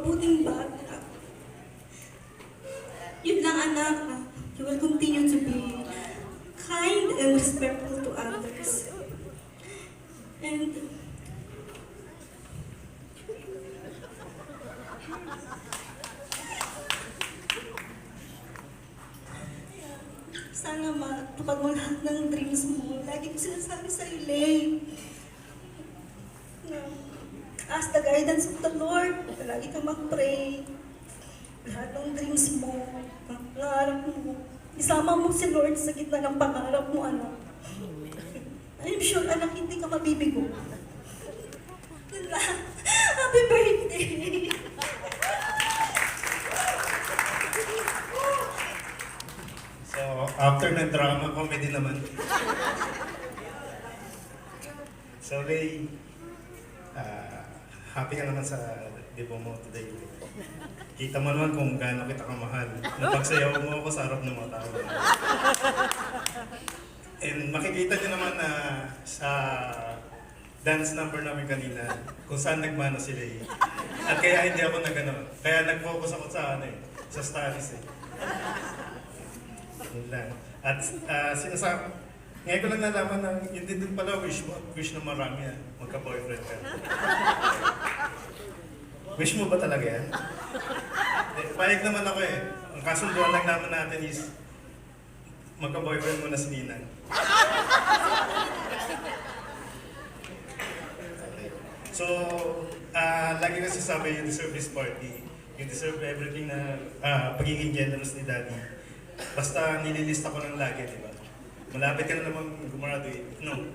mabuting bata. Yun lang anak, you will continue to be kind and respectful to others. And sana matupad mo lahat ng dreams mo. Lagi ko sinasabi sa'yo, Lay. Ask the guidance of the Lord. Lagi kang mag-pray. Lahat ng dreams mo, pangarap mo. Isama mo si Lord sa gitna ng pangarap mo, anak. I'm sure, anak, hindi ka mabibigo. Yun lang. Happy birthday! So, after ng drama, comedy naman. So, Lay, happy ka naman sa debut mo today. Kita mo naman kung gaano kita kamahal. Napagsayaw mo ako sa harap ng mga tao. And makikita niyo naman na sa dance number namin kanina, kung saan nagmana si Lay. At kaya hindi ako kaya nag-focus ako sa sa studies Yun lang. At ngayon ko lang nalaman na yun din pala wish na marami magka-boyfriend ka. Wish mo ba talaga yan? Payag naman ako Ang kasunduan lang naman natin is magka-boyfriend mo na si Ninang. So, lagi kasi sabi, you deserve this party. You deserve everything na pagiging generous ni Daddy. Basta nililista ko ng lagi, di ba? Malapit ka na naman gumraduate. No.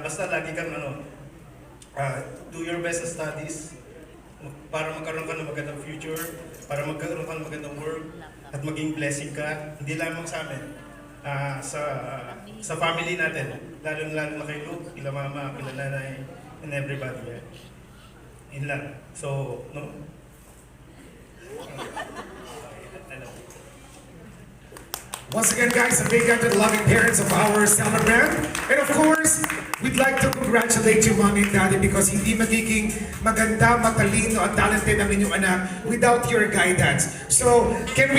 Basta lagi kang do your best sa studies para magkaroon ka ng magandang future, para magkaroon ka ng magandang work, at maging blessing ka, hindi lamang sa amin, sa family natin, lalo na kay Luke, kila mama, kila nanay, and everybody. Yun lang. So, no? Once again, guys, a big hand to the loving parents of our celebrant. And of course, we'd like to congratulate you, Mommy and Daddy, because hindi magiging maganda, matalino, at talented ang inyong anak without your guidance. So, can we